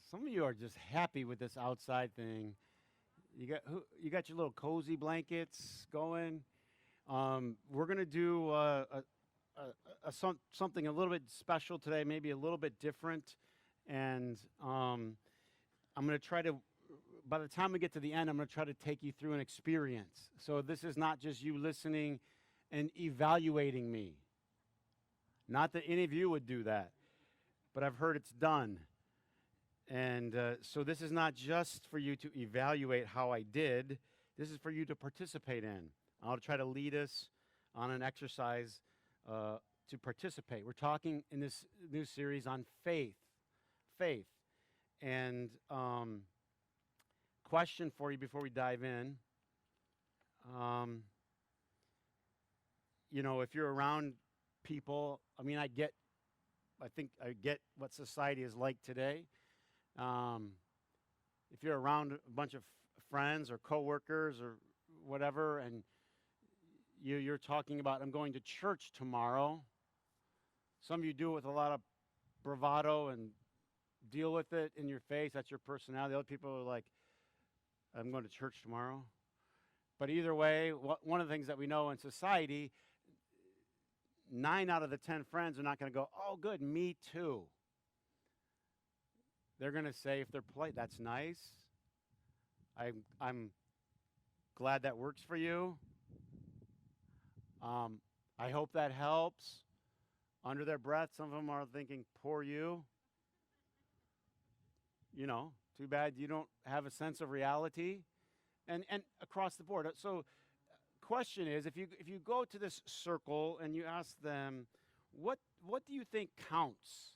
Some of you are just happy with this outside thing. You got your little cozy blankets going. We're gonna do something a little bit special today, maybe a little bit different, and I'm gonna try to. By the time we get to the end, I'm gonna try to take you through an experience. So this is not just you listening and evaluating me. Not that any of you would do that, but I've heard it's done. And so this is not just for you to evaluate how I did. This is for you to participate in. I'll try to lead us on an exercise to participate. We're talking in this new series on faith. Faith. And question for you before we dive in. If you're around people, I think I get what society is like today. If you're around a bunch of friends or coworkers or whatever, and you're talking about, I'm going to church tomorrow. Some of you do it with a lot of bravado and deal with it in your face. That's your personality. Other people are like, I'm going to church tomorrow. But either way, one of the things that we know in society, 9 out of the 10 friends are not going to go, oh, good, me too. They're going to say, if they're polite, that's nice. I'm glad that works for you. I hope that helps. Under their breath, some of them are thinking, poor you. Too bad you don't have a sense of reality. And across the board. So question is, if you go to this circle and you ask them, what do you think counts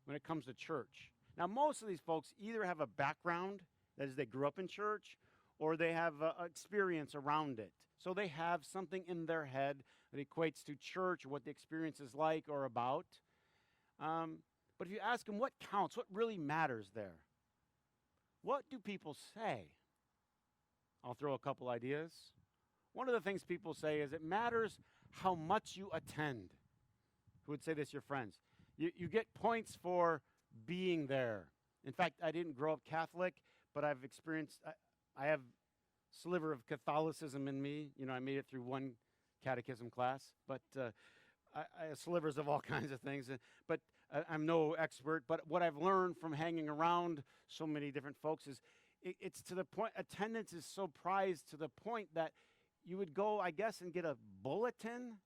when it comes to church? Now, most of these folks either have a background, that is, they grew up in church, or they have experience around it. So they have something in their head that equates to church, what the experience is like or about. But if you ask them what counts, what really matters there, what do people say? I'll throw a couple ideas. One of the things people say is it matters how much you attend. Who would say this? Your friends. You get points for being there. In fact, I didn't grow up Catholic, but I've experienced, I have a sliver of Catholicism in me. I made it through one catechism class, but I have slivers of all kinds of things. But I'm no expert. But what I've learned from hanging around so many different folks is it's to the point, attendance is so prized to the point that you would go, I guess, and get a bulletin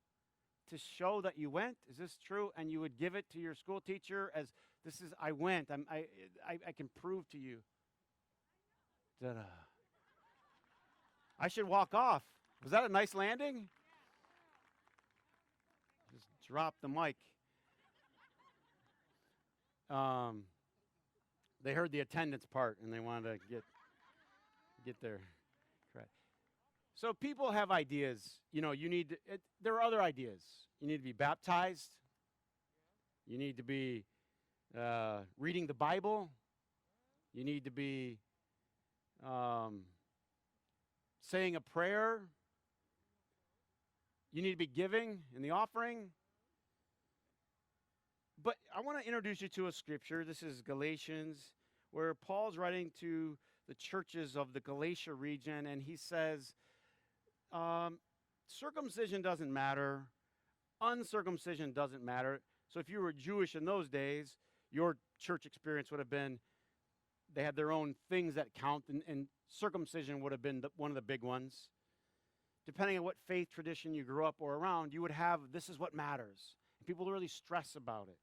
to show that you went. Is this true? And you would give it to your school teacher as, this is, I went. I can prove to you. Ta-da. I should walk off. Was that a nice landing? Just drop the mic. They heard the attendance part and they wanted to get their credit. So people have ideas. There are other ideas. You need to be baptized. You need to be reading the Bible. You need to be saying a prayer. You need to be giving in the offering. But I want to introduce you to a scripture. This is Galatians, where Paul's writing to the churches of the Galatia region, and he says, circumcision doesn't matter. Uncircumcision doesn't matter. So if you were Jewish in those days, your church experience would have been, they had their own things that count, and circumcision would have been one of the big ones. Depending on what faith tradition you grew up or around, you would have, this is what matters. And people really stress about it.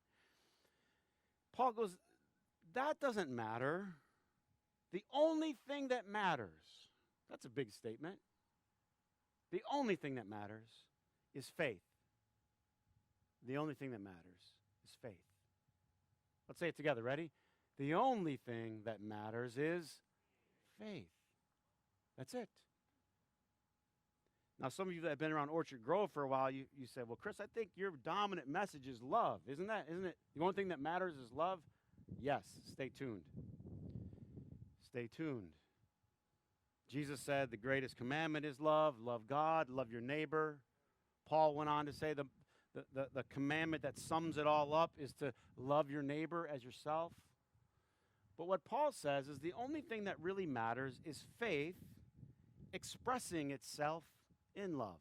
Paul goes, that doesn't matter. The only thing that matters, that's a big statement. The only thing that matters is faith. The only thing that matters is faith. Let's say it together. Ready? The only thing that matters is faith. That's it. Now, some of you that have been around Orchard Grove for a while, you say, well, Chris, I think your dominant message is love. Isn't it? The only thing that matters is love? Yes. Stay tuned. Stay tuned. Jesus said the greatest commandment is love. Love God, love your neighbor. Paul went on to say the commandment that sums it all up is to love your neighbor as yourself. But what Paul says is the only thing that really matters is faith expressing itself in love.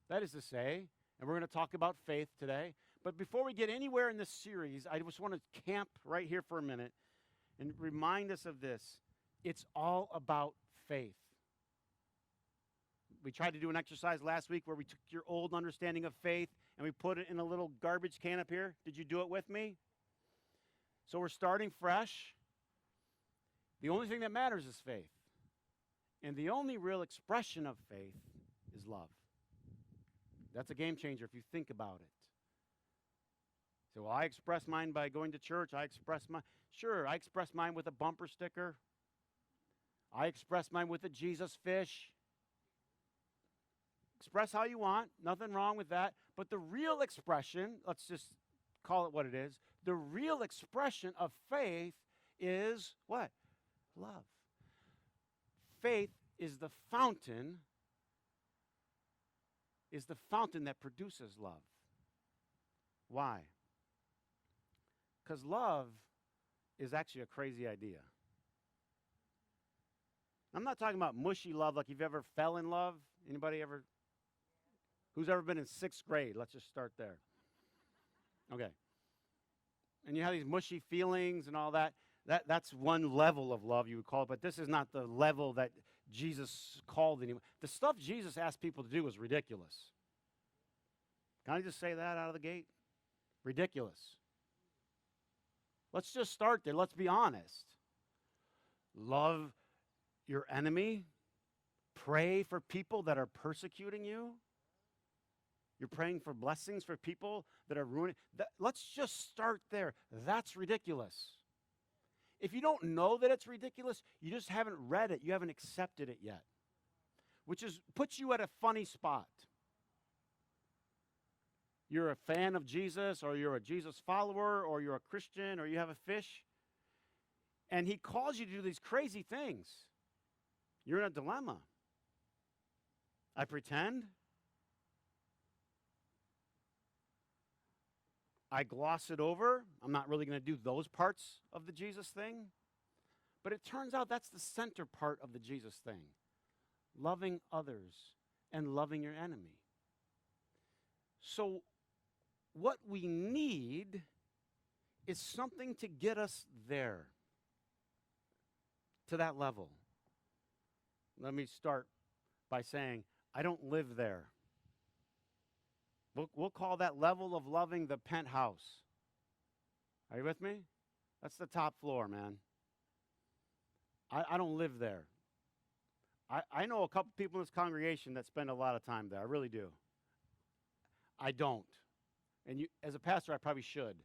That is to say, and we're going to talk about faith today, but before we get anywhere in this series, I just want to camp right here for a minute and remind us of this. It's all about faith. We tried to do an exercise last week where we took your old understanding of faith and we put it in a little garbage can up here. Did you do it with me? So we're starting fresh. The only thing that matters is faith. And the only real expression of faith is love. That's a game changer if you think about it. So, well, I express mine by going to church. I express mine with a bumper sticker. I express mine with a Jesus fish. Express how you want. Nothing wrong with that. But the real expression, let's just call it what it is, the real expression of faith is what? Love. Faith is the fountain that produces love. Why? Because love is actually a crazy idea. I'm not talking about mushy love like you've ever fell in love. Anybody ever? Who's ever been in 6th grade? Let's just start there. Okay. And you have these mushy feelings and all that. That's one level of love you would call it, but this is not the level that Jesus called anyone. The stuff Jesus asked people to do was ridiculous. Can I just say that out of the gate? Ridiculous. Let's just start there. Let's be honest. Love your enemy. Pray for people that are persecuting you. You're praying for blessings for people that are ruining. Let's just start there. That's ridiculous. If you don't know that it's ridiculous, you just haven't read it. You haven't accepted it yet, which puts you at a funny spot. You're a fan of Jesus, or you're a Jesus follower, or you're a Christian, or you have a fish, and he calls you to do these crazy things. You're in a dilemma. I pretend. I gloss it over. I'm not really going to do those parts of the Jesus thing. But it turns out that's the center part of the Jesus thing. Loving others and loving your enemy. So what we need is something to get us there, to that level. Let me start by saying, I don't live there. We'll call that level of loving the penthouse. Are you with me? That's the top floor, man. I don't live there. I know a couple people in this congregation that spend a lot of time there. I really do. I don't. And you, as a pastor, I probably should.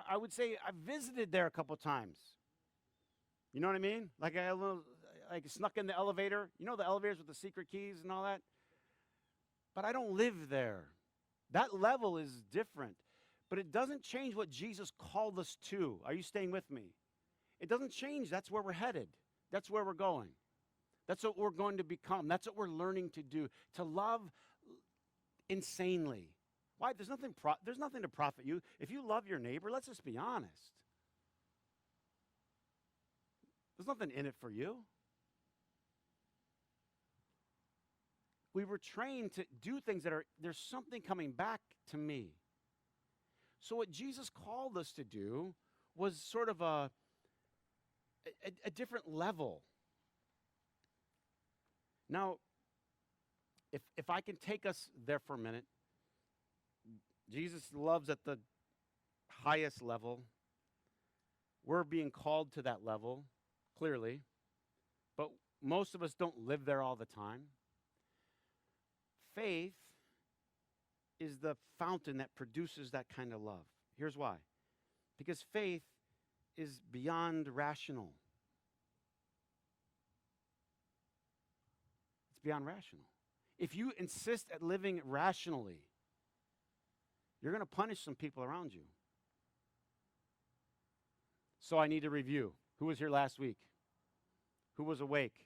I would say I visited there a couple times. You know what I mean? Like I snuck in the elevator. You know the elevators with the secret keys and all that? But I don't live there. That level is different. But it doesn't change what Jesus called us to. Are you staying with me? It doesn't change. That's where we're headed. That's where we're going. That's what we're going to become. That's what we're learning to do. To love insanely. Why? There's nothing to profit you. If you love your neighbor, let's just be honest. There's nothing in it for you. We were trained to do things there's something coming back to me. So what Jesus called us to do was sort of a different level. Now, if I can take us there for a minute, Jesus loves at the highest level. We're being called to that level, clearly, but most of us don't live there all the time. Faith is the fountain that produces that kind of love. Here's why. Because faith is beyond rational. It's beyond rational. If you insist at living rationally, you're going to punish some people around you. So I need to review. Who was here last week? Who was awake?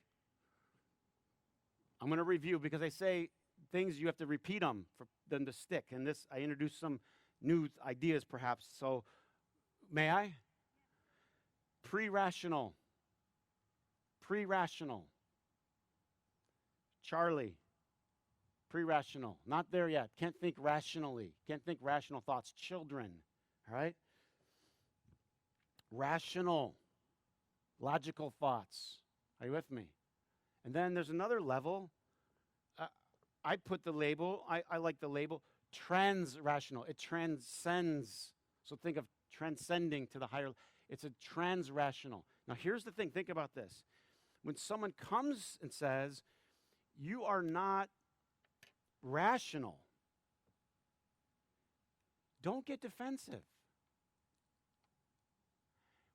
I'm going to review because I say things you have to repeat them for them to stick. And I introduced some new ideas perhaps. So, may I? Pre-rational. Pre-rational. Charlie. Pre-rational. Not there yet. Can't think rationally. Can't think rational thoughts. Children. All right? Rational. Logical thoughts. Are you with me? And then there's another level. I put the label, I like the label, trans-rational. It transcends. So think of transcending to the higher. It's a trans-rational. Now here's the thing. Think about this. When someone comes and says, you are not rational, don't get defensive.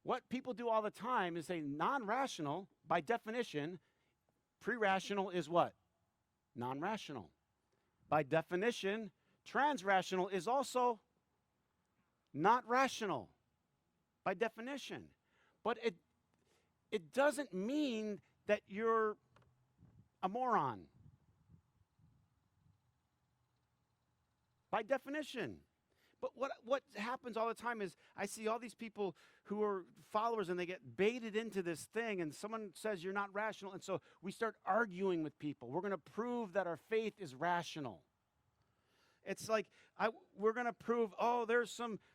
What people do all the time is say non-rational, by definition, pre-rational is what? Non-rational. By definition, trans-rational is also not rational, by definition. But it doesn't mean that you're a moron. By definition. But what happens all the time is I see all these people who are followers and they get baited into this thing and someone says you're not rational, and so we start arguing with people. We're going to prove that our faith is rational. It's like we're going to prove,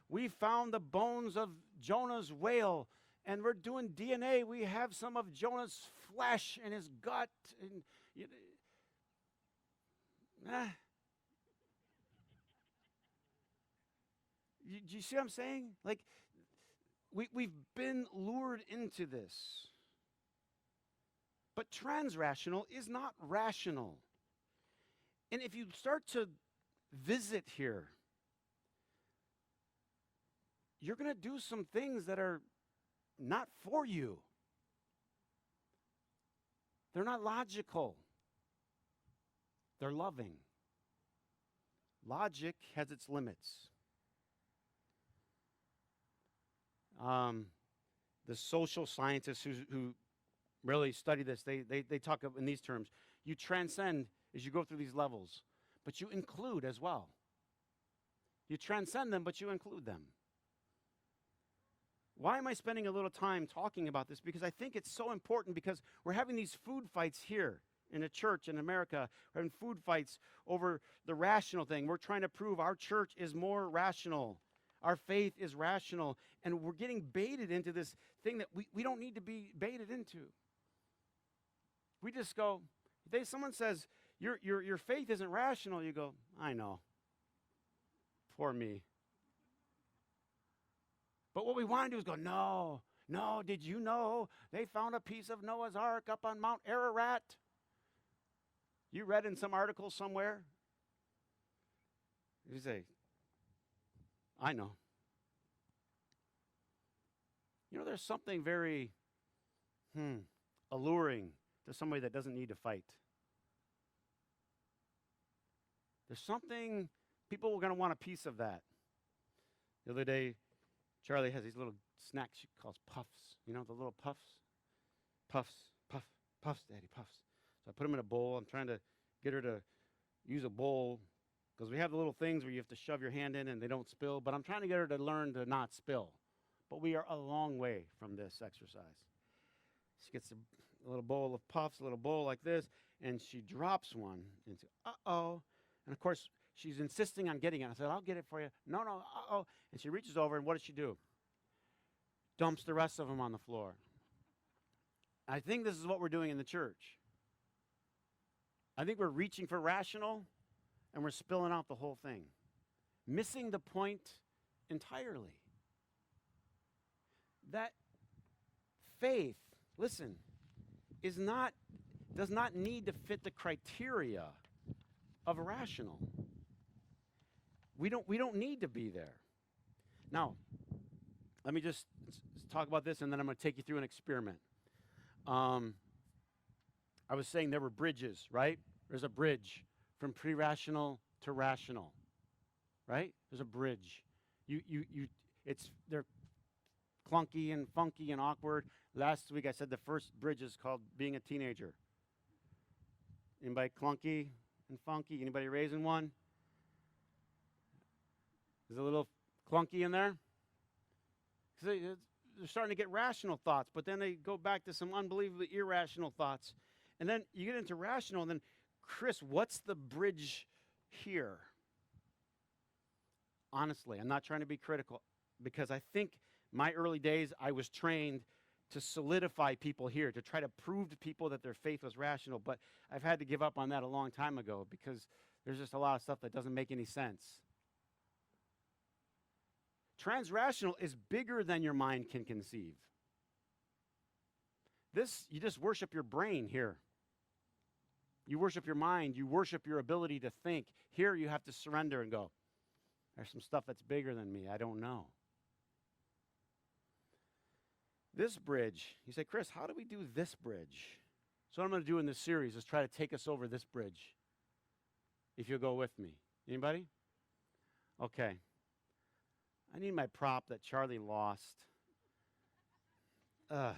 we found the bones of Jonah's whale and we're doing DNA. We have some of Jonah's flesh in his gut. And, Do you see what I'm saying? Like, we've been lured into this. But trans-rational is not rational. And if you start to visit here, you're going to do some things that are not for you. They're not logical. They're loving. Logic has its limits. The social scientists who really study this, they talk in these terms. You transcend as you go through these levels, but you include as well. You transcend them, but you include them. Why am I spending a little time talking about this? Because I think it's so important, because we're having these food fights here in a church in America. We're having food fights over the rational thing. We're trying to prove our church is more rational. Our faith is rational, and we're getting baited into this thing that we don't need to be baited into. We just go, someone says, your faith isn't rational, you go, I know. Poor me. But what we want to do is go, no, did you know they found a piece of Noah's Ark up on Mount Ararat? You read in some article somewhere? You say, I know. You know, there's something very alluring to somebody that doesn't need to fight. There's something, people are going to want a piece of that. The other day, Charlie has these little snacks she calls puffs. You know, the little puffs? Puffs, Daddy, puffs. So I put them in a bowl. I'm trying to get her to use a bowl, because we have the little things where you have to shove your hand in and they don't spill, but I'm trying to get her to learn to not spill. But we are a long way from this exercise. She gets a little bowl of puffs, a little bowl like this, and she drops one and says, uh-oh. And of course, she's insisting on getting it. I said, I'll get it for you. No, uh-oh. And she reaches over, and what does she do? Dumps the rest of them on the floor. I think this is what we're doing in the church. I think we're reaching for rational, and we're spilling out the whole thing, missing the point entirely. That faith, listen, does not need to fit the criteria of a rational. We don't need to be there. Now, let me just talk about this, and then I'm going to take you through an experiment. I was saying there were bridges, right? There's a bridge from pre-rational to rational, right? There's a bridge. They're clunky and funky and awkward. Last week I said the first bridge is called being a teenager. Anybody clunky and funky? Anybody raising one? Is it a little clunky in there? They're starting to get rational thoughts, but then they go back to some unbelievably irrational thoughts. And then you get into rational, and then, Chris, what's the bridge here? Honestly, I'm not trying to be critical, because I think my early days, I was trained to solidify people here, to try to prove to people that their faith was rational, but I've had to give up on that a long time ago because there's just a lot of stuff that doesn't make any sense. Transrational is bigger than your mind can conceive. This, you just worship your brain here. You worship your mind. You worship your ability to think. Here you have to surrender and go, there's some stuff that's bigger than me. I don't know. This bridge, you say, Chris, how do we do this bridge? So what I'm going to do in this series is try to take us over this bridge. If you'll go with me. Anybody? Okay. I need my prop that Charlie lost. I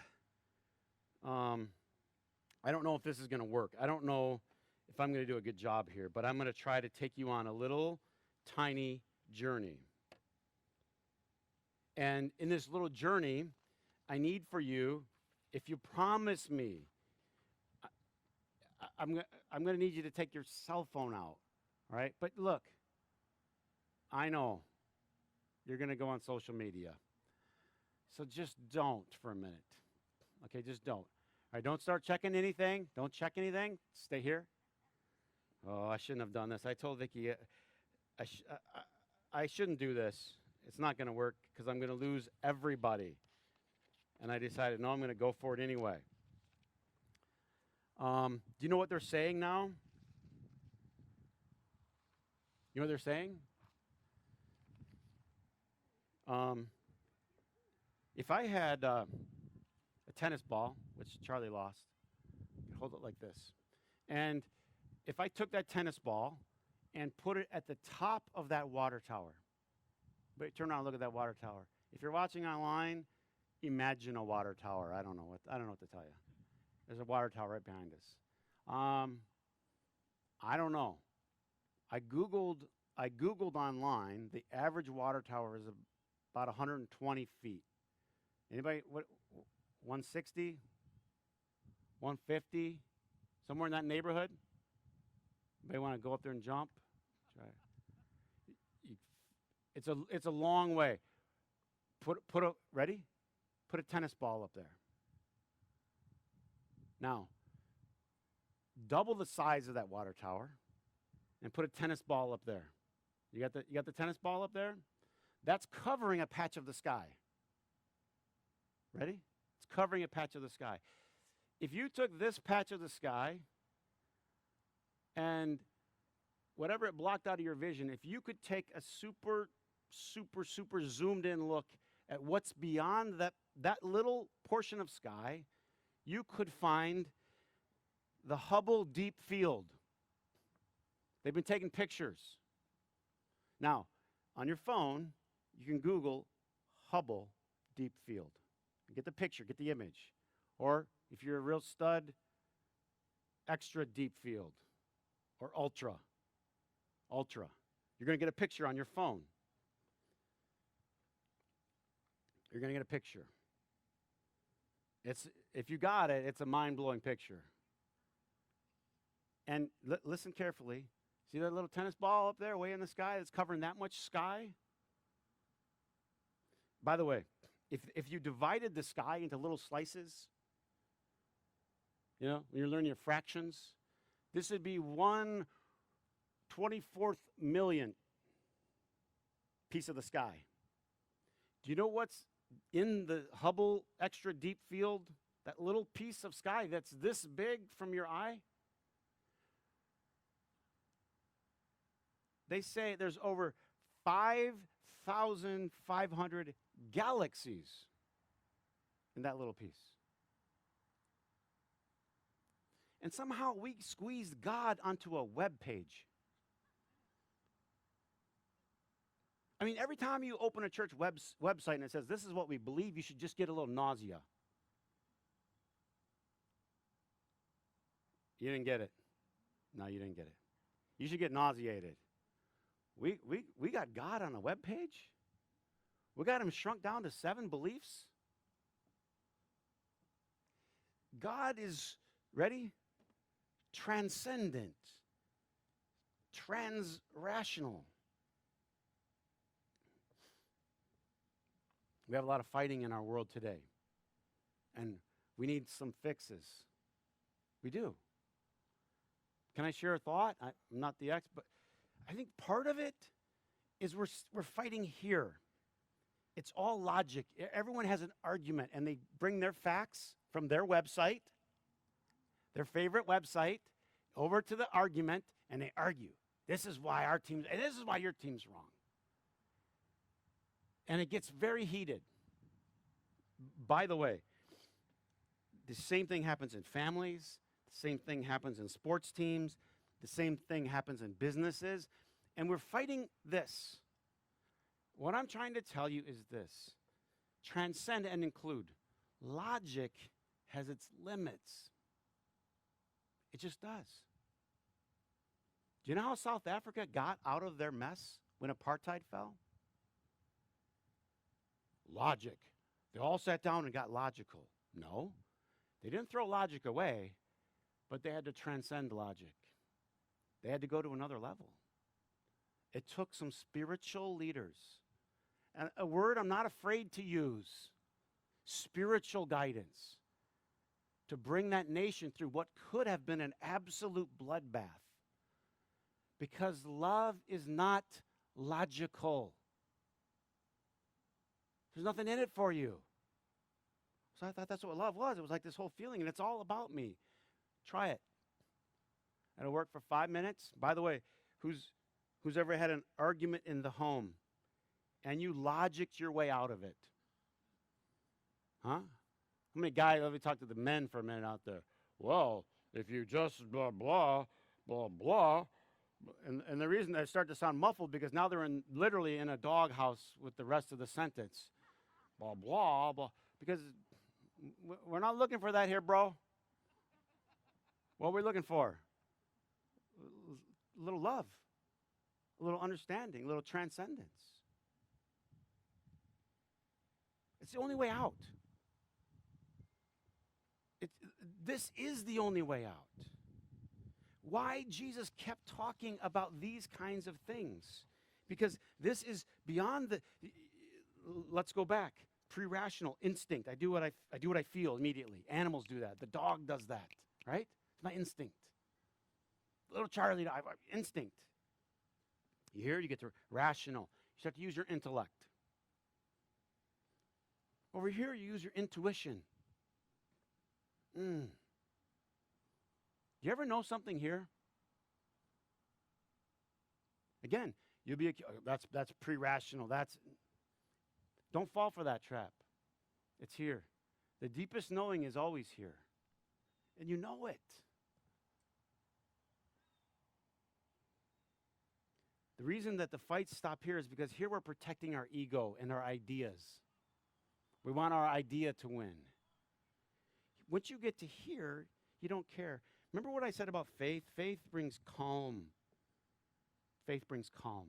don't know if this is going to work. I don't know if I'm going to do a good job here, but I'm going to try to take you on a little tiny journey. And in this little journey, I need for you, if you promise me, I'm going to need you to take your cell phone out, all right? But look, I know you're going to go on social media. So just don't for a minute. Okay, just don't. All right, don't start checking anything. Don't check anything. Stay here. Oh, I shouldn't have done this. I told Vicki I shouldn't do this. It's not going to work because I'm going to lose everybody. And I decided, no, I'm going to go for it anyway. Do you know what they're saying now? You know what they're saying? If I had a tennis ball, which Charlie lost, hold it like this, and if I took that tennis ball and put it at the top of that water tower, but turn around and look at that water tower. If you're watching online, imagine a water tower. I don't know what to tell you. There's a water tower right behind us. I don't know. I Googled online. The average water tower is about 120 feet. Anybody? What? 160? 150? Somewhere in that neighborhood? Anybody want to go up there and jump? Try it. It's a long way. Ready? Put a tennis ball up there. Now, double the size of that water tower and put a tennis ball up there. You got the tennis ball up there? That's covering a patch of the sky. Ready? It's covering a patch of the sky. If you took this patch of the sky and whatever it blocked out of your vision, if you could take a super zoomed in look at what's beyond that little portion of sky, you could find the Hubble Deep Field. They've been taking pictures. Now, on your phone, you can Google Hubble Deep Field. Get the picture, get the image. Or if you're a real stud, extra deep field or ultra. You're going to get a picture on your phone. You're going to get a picture. If you got it, it's a mind-blowing picture. And listen carefully. See that little tennis ball up there way in the sky that's covering that much sky? By the way, if you divided the sky into little slices, when you're learning your fractions, this would be 1/24 millionth piece of the sky. Do you know what's in the Hubble extra deep field? That little piece of sky that's this big from your eye? They say there's over 5,500 galaxies in that little piece. And somehow we squeezed God onto a web page. I mean, every time you open a church website and it says, this is what we believe, you should just get a little nausea. You didn't get it. No, you didn't get it. You should get nauseated. We got God on a web page. We got him shrunk down to 7 beliefs. God is, ready? Transcendent, transrational. We have a lot of fighting in our world today, and we need some fixes. We do. Can I share a thought? I'm not the expert, but I think part of it is we're fighting here. It's all logic. Everyone has an argument, and they bring their facts from their website, their favorite website, over to the argument, and they argue. This is why our team's, and this is why your team's wrong. And it gets very heated. By the way, the same thing happens in families. The same thing happens in sports teams. The same thing happens in businesses. And we're fighting this. What I'm trying to tell you is this. Transcend and include. Logic has its limits. It just does. Do you know how South Africa got out of their mess when apartheid fell? Logic. They all sat down and got logical. No, they didn't throw logic away, but they had to transcend logic. They had to go to another level. It took some spiritual leaders, and a word I'm not afraid to use, spiritual guidance, to bring that nation through what could have been an absolute bloodbath. Because love is not logical. There's nothing in it for you. So I thought that's what love was. It was like this whole feeling, and it's all about me. Try it. And it'll work for 5 minutes. By the way, who's ever had an argument in the home and you logicked your way out of it? Huh? How many guys, let me talk to the men for a minute out there. Well, if you just blah, blah, blah, blah. And the reason they start to sound muffled because now they're literally in a doghouse with the rest of the sentence. Blah, blah, blah. Because we're not looking for that here, bro. What are we looking for? A little love, a little understanding, a little transcendence. It's the only way out. This is the only way out. Why Jesus kept talking about these kinds of things? Because this is beyond the, let's go back, pre-rational instinct. I do what I feel immediately. Animals do that. The dog does that, right? It's my instinct. Little Charlie, instinct. Here you get to rational. You start to use your intellect. Over here you use your intuition. Do you ever know something here? Again, you'll be that's pre-rational. Don't fall for that trap. It's here. The deepest knowing is always here. And you know it. The reason that the fights stop here is because here we're protecting our ego and our ideas. We want our idea to win. Once you get to here, you don't care. Remember what I said about faith? Faith brings calm. Faith brings calm.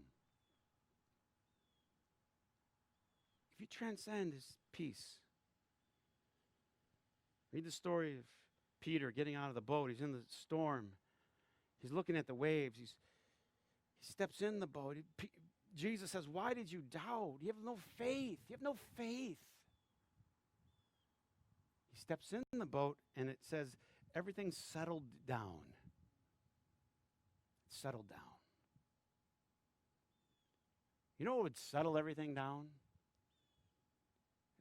If you transcend, is peace. Read the story of Peter getting out of the boat. He's in the storm. He's looking at the waves. He steps in the boat. Jesus says, why did you doubt? You have no faith. You have no faith. He steps in the boat, and it says, everything settled down. It settled down. You know what would settle everything down?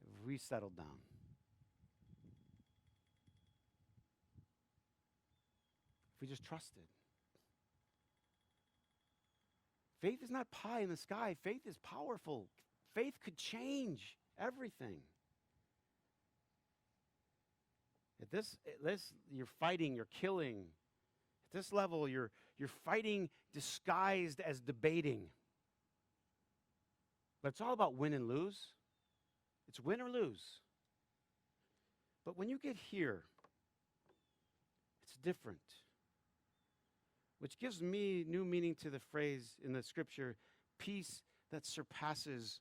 If we settled down. If we just trusted. Faith is not pie in the sky. Faith is powerful. Faith could change everything. At this, you're fighting, you're killing. At this level, you're fighting disguised as debating. But it's all about win and lose. It's win or lose. But when you get here, it's different. Which gives me new meaning to the phrase in the scripture, peace that surpasses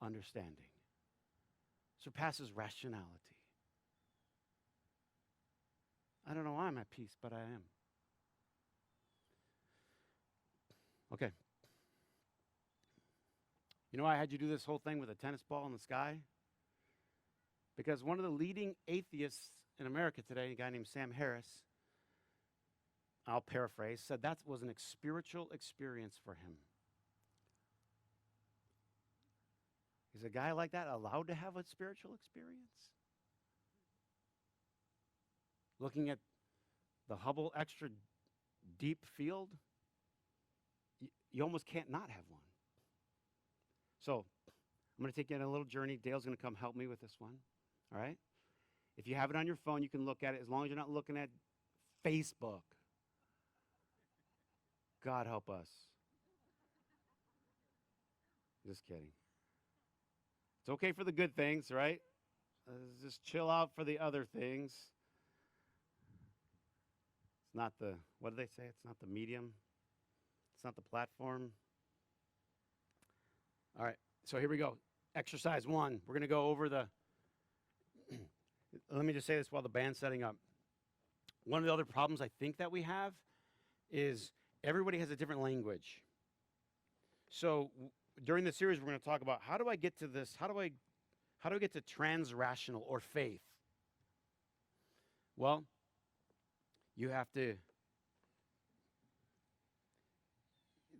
understanding, surpasses rationality. I don't know why I'm at peace, but I am. Okay. You know why I had you do this whole thing with a tennis ball in the sky? Because one of the leading atheists in America today, a guy named Sam Harris, I'll paraphrase, said that was a spiritual experience for him. Is a guy like that allowed to have a spiritual experience? Looking at the Hubble extra deep field, you almost can't not have one. So I'm going to take you on a little journey. Dale's going to come help me with this one. All right? If you have it on your phone, you can look at it as long as you're not looking at Facebook. God help us. Just kidding. It's okay for the good things, right? Just chill out for the other things. It's not the, what do they say? It's not the medium. It's not the platform. All right, so here we go. Exercise 1. We're going to go over the, let me just say this while the band's setting up. One of the other problems I think that we have is everybody has a different language. So during the series, we're going to talk about how do I get to this, how do I get to trans-rational or faith? Well, you have to,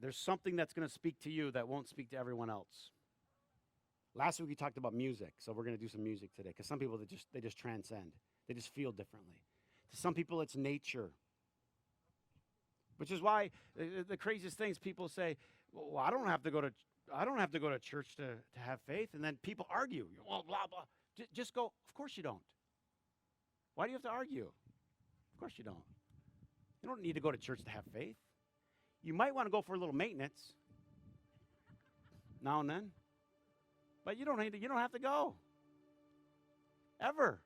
there's something that's going to speak to you that won't speak to everyone else. Last week we talked about music, so we're going to do some music today, because some people, they just transcend. They just feel differently. To some people, it's nature. Which is why the craziest things people say, well, I don't have to go to church to have faith, and then people argue. Well, blah, blah. Just go, of course you don't. Why do you have to argue? Of course you don't. You don't need to go to church to have faith. You might want to go for a little maintenance now and then, but you don't have to go. Ever.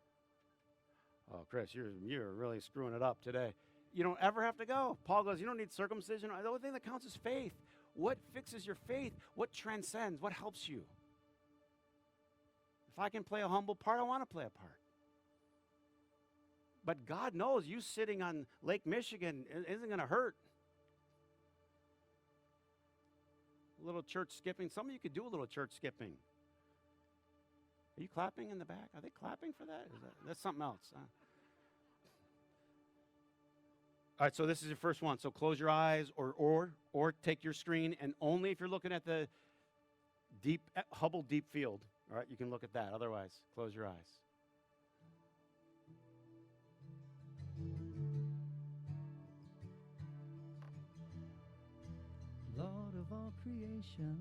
Oh, Chris, you're really screwing it up today. You don't ever have to go. Paul goes, you don't need circumcision. The only thing that counts is faith. What fixes your faith? What transcends? What helps you? If I can play a humble part, I want to play a part. But God knows you sitting on Lake Michigan isn't going to hurt. A little church skipping. Some of you could do a little church skipping. Are you clapping in the back? Are they clapping for that? That's something else. All right, so this is your first one. So close your eyes or take your screen, and only if you're looking at the Hubble deep field. All right, you can look at that. Otherwise, close your eyes. Lord of all creation,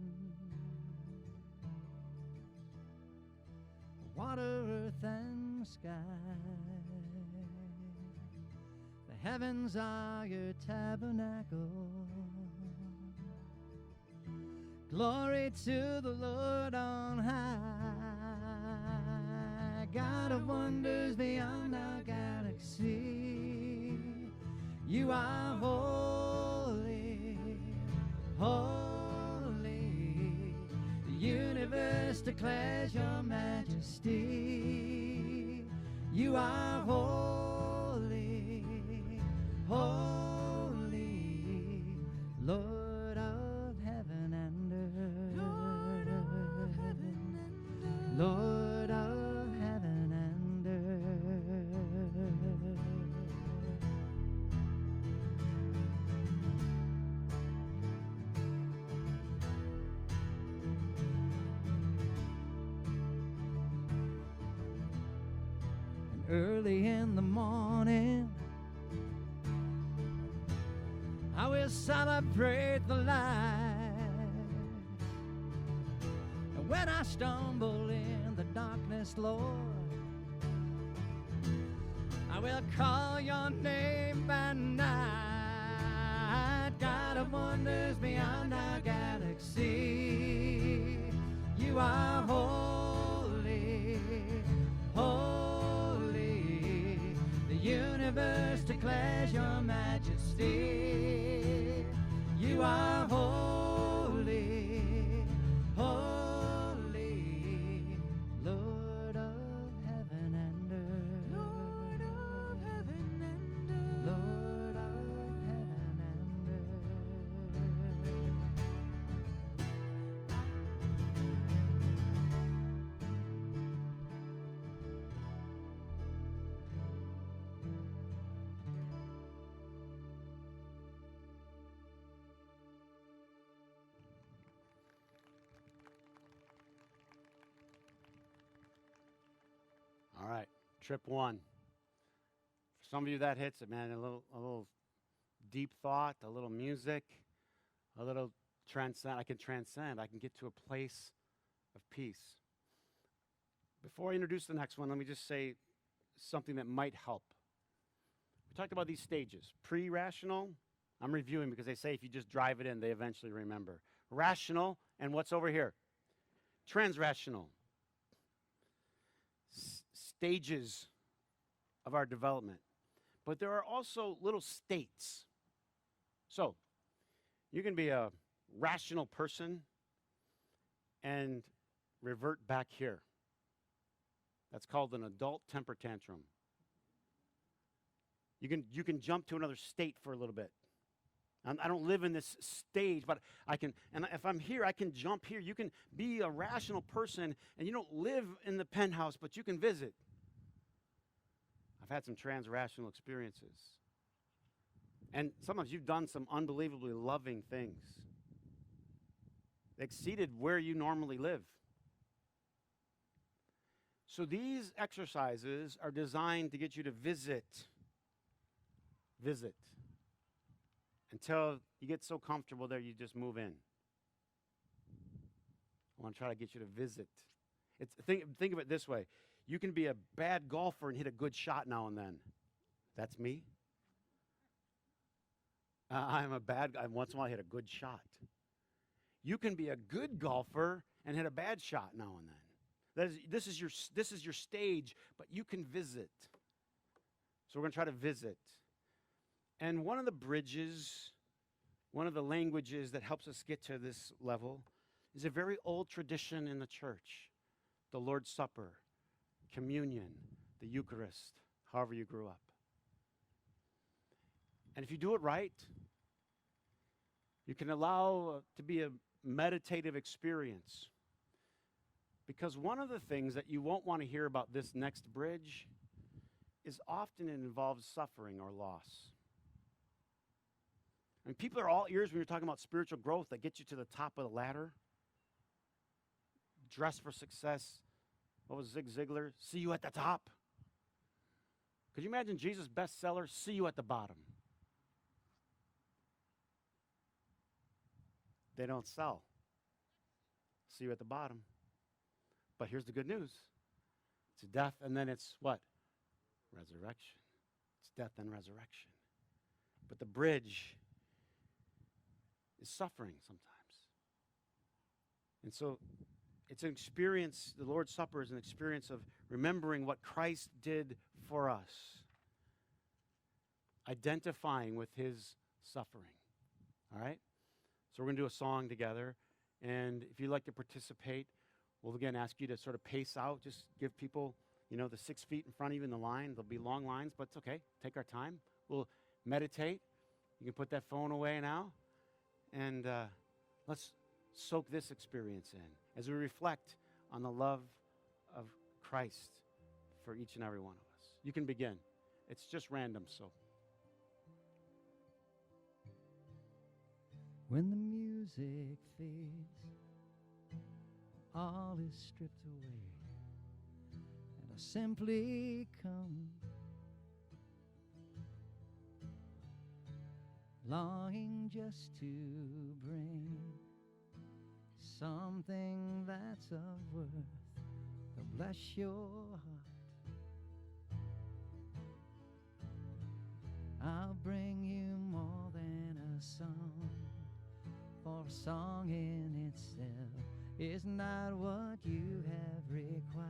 water, earth, and sky, the heavens are your tabernacle. Glory to the Lord on high, God of wonders beyond our galaxy. You are holy, holy. The universe declares your majesty. You are holy, holy, Lord of heaven and earth. Lord of heaven and earth. Lord of heaven and earth. And early in the morning, I will celebrate the light. And when I stumble in the darkness, Lord, I will call your name by night. God of wonders beyond our galaxy, you are holy, holy. The universe declares your majesty. You are holy, Trip one. For some of you, that hits it, man. A little deep thought, a little music, a little transcend. I can transcend. I can get to a place of peace. Before I introduce the next one, let me just say something that might help. We talked about these stages. Pre-rational, I'm reviewing because they say if you just drive it in, they eventually remember. Rational, and what's over here? Transrational. Stages of our development. But there are also little states. So, you can be a rational person and revert back here. That's called an adult temper tantrum. You can jump to another state for a little bit. I don't live in this stage, but I can, and if I'm here, I can jump here. You can be a rational person, and you don't live in the penthouse, but you can visit. I've had some trans-rational experiences. And sometimes you've done some unbelievably loving things. They exceeded where you normally live. So these exercises are designed to get you to visit, until you get so comfortable there you just move in. I want to try to get you to visit. Think of it this way. You can be a bad golfer and hit a good shot now and then. That's me. I'm a bad guy. Once in a while I hit a good shot. You can be a good golfer and hit a bad shot now and then. This is your stage, but you can visit. So we're going to try to visit. And one of the bridges, one of the languages that helps us get to this level is a very old tradition in the church. The Lord's Supper, communion, the Eucharist, however you grew up. And if you do it right, you can allow to be a meditative experience. Because one of the things that you won't want to hear about this next bridge is often it involves suffering or loss. I mean, people are all ears when you're talking about spiritual growth that get you to the top of the ladder. Dress for success. What was Zig Ziglar? See you at the top. Could you imagine Jesus' bestseller? See you at the bottom. They don't sell. See you at the bottom. But here's the good news. It's death and then it's what? Resurrection. It's death and resurrection. But the bridge is suffering sometimes. And so it's an experience, the Lord's Supper is an experience of remembering what Christ did for us. Identifying with his suffering. All right? So we're going to do a song together. And if you'd like to participate, we'll again ask you to sort of pace out. Just give people, the 6 feet in front of you in the line. There'll be long lines, but it's okay. Take our time. We'll meditate. You can put that phone away now. And let's soak this experience in as we reflect on the love of Christ for each and every one of us. You can begin. It's just random, so. When the music fades, all is stripped away, and I simply come, longing just to bring something that's of worth to bless your heart. I'll bring you more than a song, for a song in itself is not what you have required.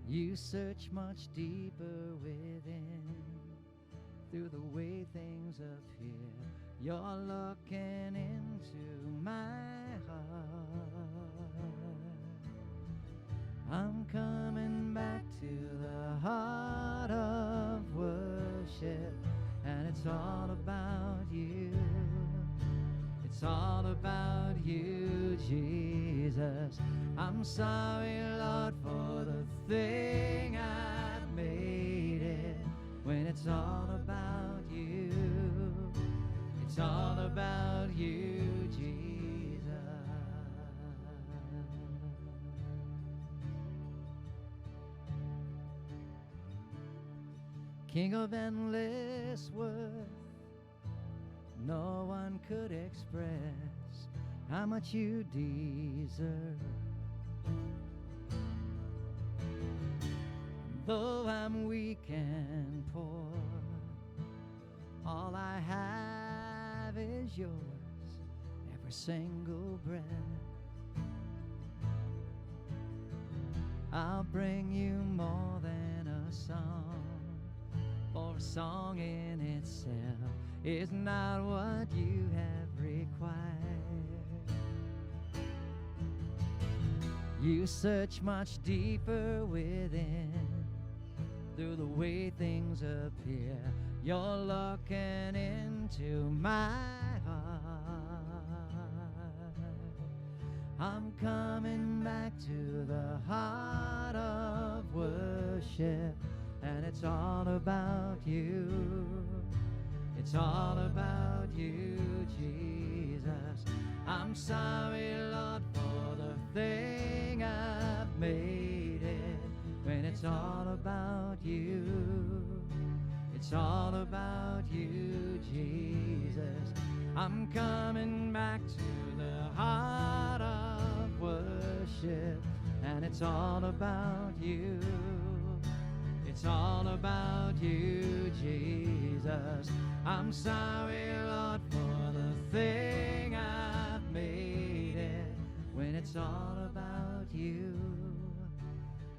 You search much deeper within, through the way things appear. You're looking into my heart. I'm coming back to the heart of worship, and it's all about you. It's all about you, Jesus. I'm sorry, Lord, for the thing I've made it, when it's all about you. It's all about you, Jesus. King of endless worth, no one could express how much you deserve. Though I'm weak and poor, all I have is yours, every single breath. I'll bring you more than a song, for a song in itself is not what you have required. You search much deeper within, through the way things appear. You're looking into my heart. I'm coming back to the heart of worship, and it's all about you. It's all about you, Jesus. I'm sorry, Lord, for the thing I've made it, when it's all about you. It's all about you, Jesus. I'm coming back to the heart of worship, and it's all about you. It's all about you, Jesus. I'm sorry, Lord, for the thing I've made it, when it's all about you.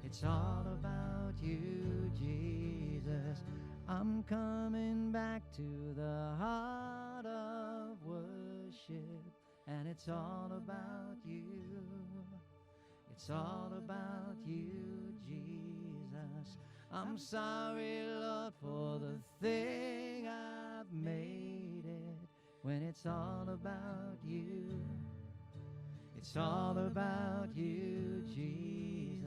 It's all about you, Jesus. I'm coming back to the heart of worship, and it's all about you. It's all about you, Jesus. I'm sorry, Lord, for the thing I've made it, when it's all about you. It's all about you, Jesus.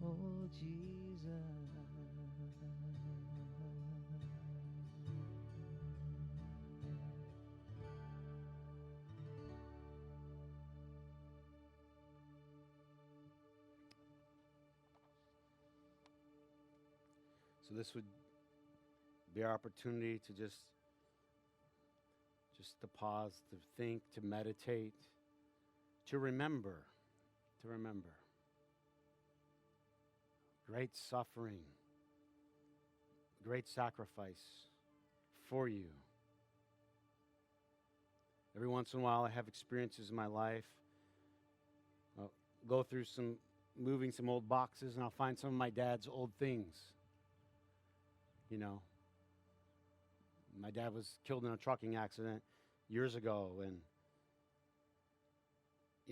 Oh, Jesus. So this would be our opportunity to just to pause, to think, to meditate, to remember. Great suffering, great sacrifice for you. Every once in a while I have experiences in my life. I'll go through moving some old boxes, and I'll find some of my dad's old things. You know, my dad was killed in a trucking accident years ago, and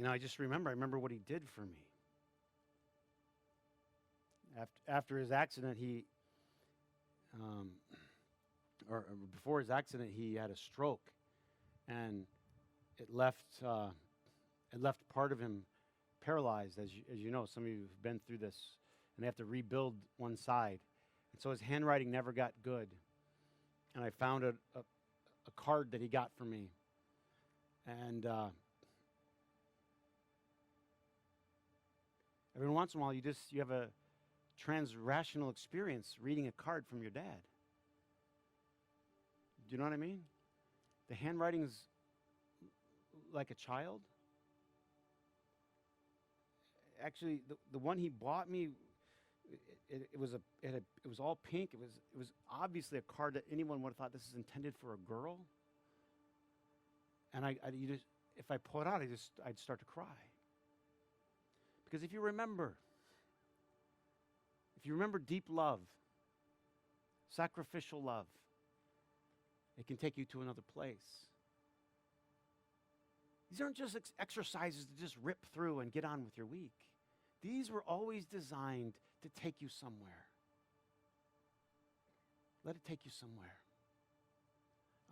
I remember what he did for me. After his accident, before his accident, he had a stroke, and it left part of him paralyzed. As you know, some of you have been through this, and they have to rebuild one side, and so his handwriting never got good. And I found a card that he got for me, and every once in a while you have a transrational experience reading a card from your dad. Do you know what I mean? The handwriting's like a child. Actually, the one he bought me, it was all pink. It was obviously a card that anyone would have thought this is intended for a girl. And if I pull it out, I'd start to cry. Because if you remember deep love, sacrificial love, it can take you to another place. These aren't just exercises to just rip through and get on with your week. These were always designed to take you somewhere. Let it take you somewhere.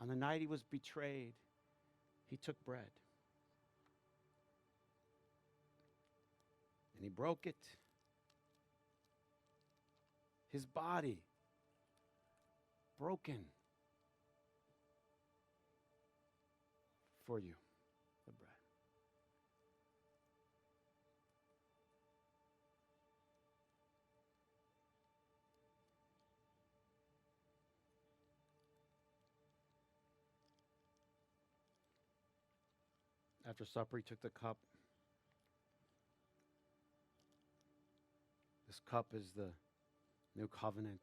On the night he was betrayed, he took bread. And he broke it. His body broken for you, the bread. After supper, he took the cup. This cup is the new covenant.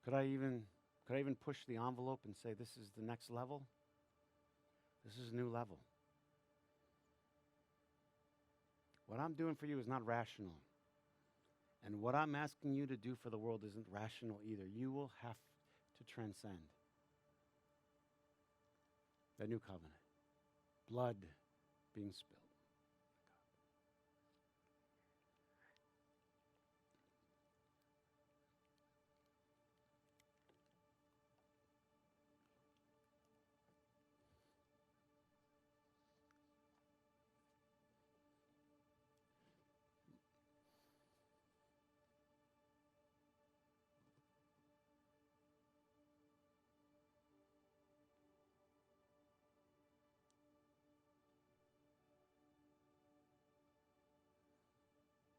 Could I even push the envelope and say this is the next level? This is a new level. What I'm doing for you is not rational. And what I'm asking you to do for the world isn't rational either. You will have to transcend the new covenant. Blood being spilled.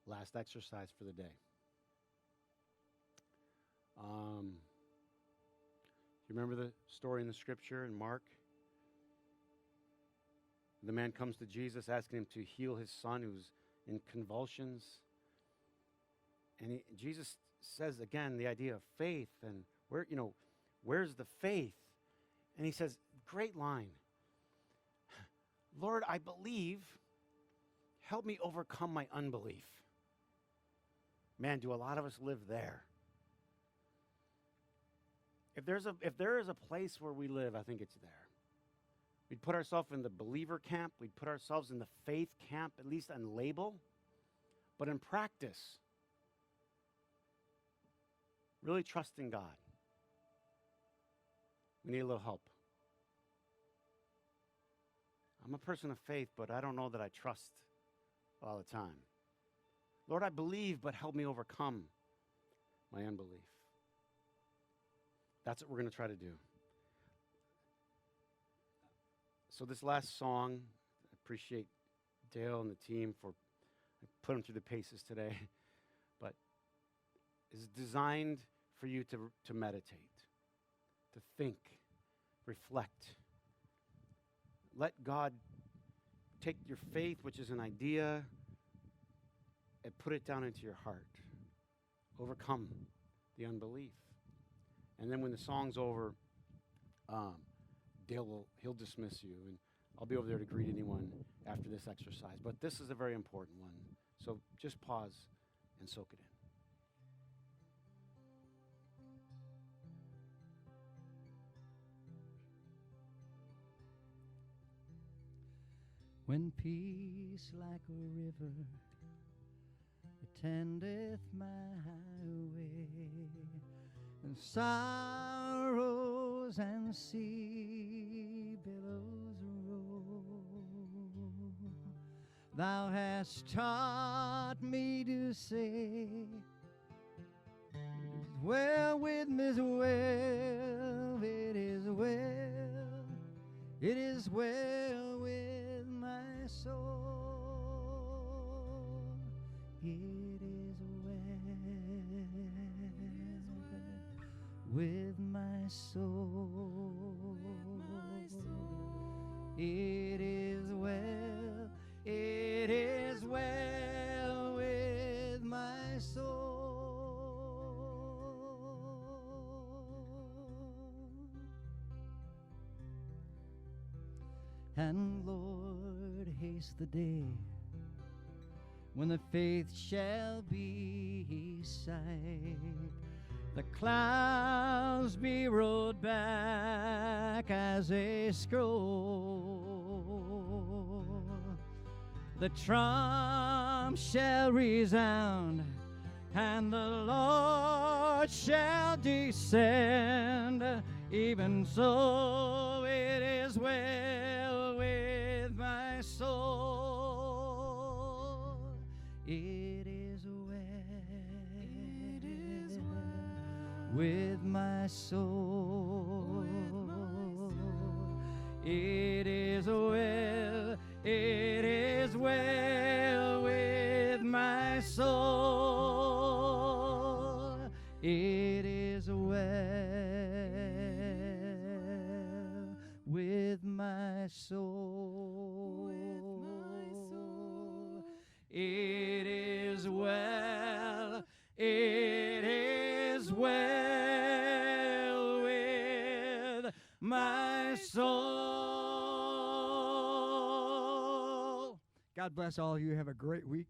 Last exercise for the day. You remember the story in the scripture in Mark? The man comes to Jesus asking him to heal his son who's in convulsions. And Jesus says again the idea of faith and where's the faith? And he says, great line. Lord, I believe. Help me overcome my unbelief. Man, do a lot of us live there. If there is a place where we live, I think it's there. We'd put ourselves in the believer camp. We'd put ourselves in the faith camp, at least on label. But in practice, really trusting God. We need a little help. I'm a person of faith, but I don't know that I trust all the time. Lord, I believe, but help me overcome my unbelief. That's what we're going to try to do. So this last song, I appreciate Dale and the team for putting them through the paces today, but is designed for you to meditate, to think, reflect. Let God take your faith, which is an idea, and put it down into your heart. Overcome the unbelief. And then when the song's over, he'll dismiss you, and I'll be over there to greet anyone after this exercise. But this is a very important one. So just pause and soak it in. When peace like a river attendeth my highway, and sorrows and sea billows roll, thou hast taught me to say, it is well with me, well, it is well, it is well with my soul, it is well with my soul, it is well, it is well with my soul. And Lord, haste the day when the faith shall be sight, the clouds be rolled back as a scroll, the trump shall resound, and the Lord shall descend. Even so, it is well with my soul. It is well with my soul. It is well, it is well with my soul. It is well with with my soul. It is well, it is well with my soul. God bless all of you. Have a great week.